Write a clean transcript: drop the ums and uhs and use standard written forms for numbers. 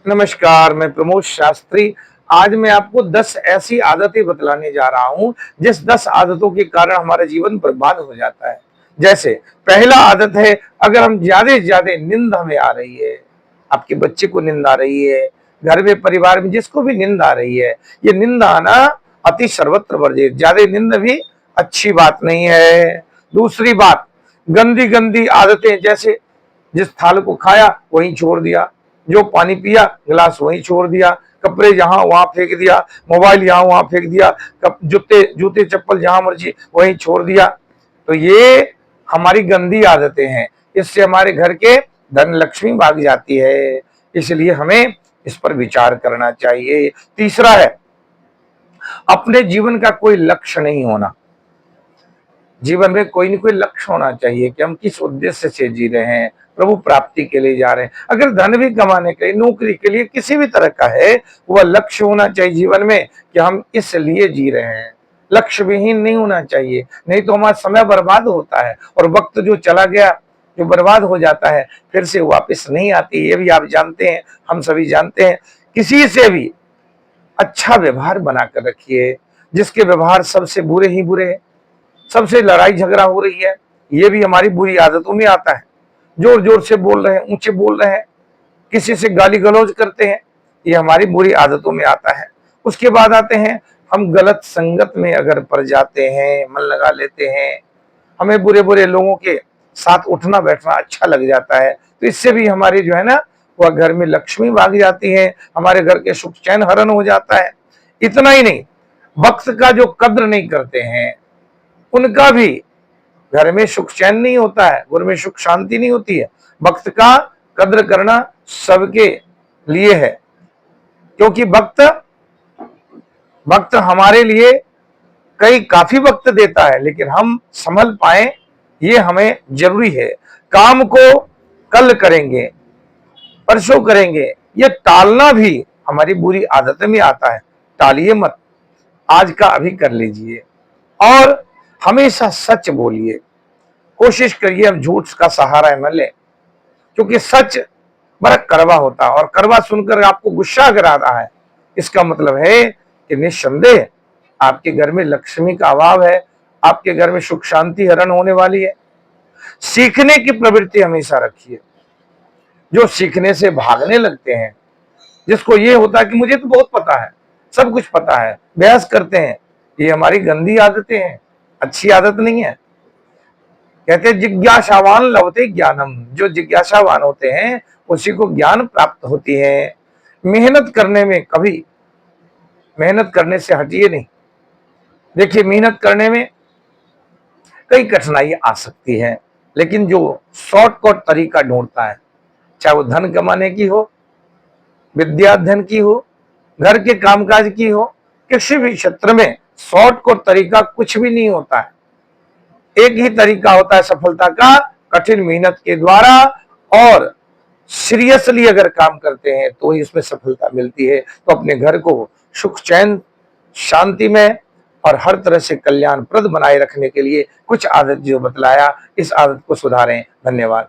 नमस्कार, मैं प्रमोद शास्त्री। आज मैं आपको 10 ऐसी आदतें बतलाने जा रहा हूं जिस 10 आदतों के कारण हमारा जीवन बर्बाद हो जाता है। जैसे पहला आदत है, अगर हम ज्यादा से ज्यादा नींद हमें आ रही है, आपके बच्चे को नींद आ रही है, घर में परिवार में जिसको भी नींद आ रही है, ये नींद आना अति सर्वत्र वर्जित। ज्यादा नींद भी अच्छी बात नहीं है। दूसरी बात, गंदी गंदी आदतें, जैसे जिस थाल को खाया वहीं छोड़ दिया, जो पानी पिया गिलास वहीं छोड़ दिया, कपड़े जहां वहां फेंक दिया, मोबाइल यहां वहां फेंक दिया, जूते जूते चप्पल जहां मर्जी वहीं छोड़ दिया। तो ये हमारी गंदी आदतें हैं। इससे हमारे घर के धन लक्ष्मी भाग जाती है। इसलिए हमें इस पर विचार करना चाहिए। तीसरा है, अपने जीवन का कोई लक्ष्य नहीं होना। जीवन में कोई न कोई लक्ष्य होना चाहिए कि हम किस उद्देश्य से जी रहे हैं, प्रभु प्राप्ति के लिए जा रहे हैं। अगर धन भी कमाने के लिए, नौकरी के लिए, किसी भी तरह का है, वह लक्ष्य होना चाहिए जीवन में कि हम इसलिए जी रहे हैं। लक्ष्य विहीन नहीं होना चाहिए, नहीं तो हमारा समय बर्बाद होता है और वक्त जो चला गया, जो बर्बाद हो जाता है, फिर से वापस नहीं आती। ये भी आप जानते हैं, हम सभी जानते हैं। किसी से भी अच्छा व्यवहार बनाकर रखिए। जिसके व्यवहार सबसे बुरे ही बुरे हैं, सबसे लड़ाई झगड़ा हो रही है, ये भी हमारी बुरी आदतों में आता है। जोर जोर से बोल रहे हैं, ऊंचे बोल रहे हैं, किसी से गाली गलौज करते हैं, ये हमारी बुरी आदतों में आता है। उसके बाद आते हैं, हम गलत संगत में अगर पड़ जाते हैं, मन लगा लेते हैं, हमें बुरे बुरे लोगों के साथ उठना बैठना अच्छा लग जाता है, तो इससे भी हमारी जो है ना, वह घर में लक्ष्मी भाग जाती है, हमारे घर के सुख चैन हरण हो जाता है। इतना ही नहीं, वक्त का जो कद्र नहीं करते हैं, उनका भी घर में सुख चैन नहीं होता है, घर में सुख शांति नहीं होती है। वक्त का कद्र करना सबके लिए है, क्योंकि वक्त वक्त हमारे लिए कई काफी वक्त देता है, लेकिन हम संभल पाए ये हमें जरूरी है। काम को कल करेंगे, परसों करेंगे, ये टालना भी हमारी बुरी आदत में आता है। टालिए मत, आज का अभी कर लीजिए और हमेशा सच बोलिए। कोशिश करिए हम झूठ का सहारा न लें, क्योंकि सच बड़ा कड़वा होता है और कड़वा सुनकर आपको गुस्सा अगर आ रहा है, इसका मतलब है कि निस्संदेह आपके घर में लक्ष्मी का अभाव है, आपके घर में सुख शांति हरण होने वाली है। सीखने की प्रवृत्ति हमेशा रखिए। जो सीखने से भागने लगते हैं, जिसको ये होता है कि मुझे तो बहुत पता है, सब कुछ पता है, बहस करते हैं, ये हमारी गंदी आदतें हैं, अच्छी आदत नहीं है। कहते हैं जिज्ञासावान लभते ज्ञानम, जो जिज्ञासावान होते हैं उसी को ज्ञान प्राप्त होती है। मेहनत करने में कभी मेहनत करने से हटिए नहीं। देखिए, मेहनत करने में कई कठिनाई आ सकती है, लेकिन जो शॉर्टकट तरीका ढूंढता है, चाहे वो धन कमाने की हो, विद्या अध्ययन की हो, घर के कामकाज की हो, किसी भी क्षेत्र में शॉर्टकट तरीका कुछ भी नहीं होता है। एक ही तरीका होता है सफलता का, कठिन मेहनत के द्वारा, और सीरियसली अगर काम करते हैं तो ही इसमें सफलता मिलती है। तो अपने घर को सुख चैन शांति में और हर तरह से कल्याणप्रद बनाए रखने के लिए कुछ आदत जो बतलाया, इस आदत को सुधारें। धन्यवाद।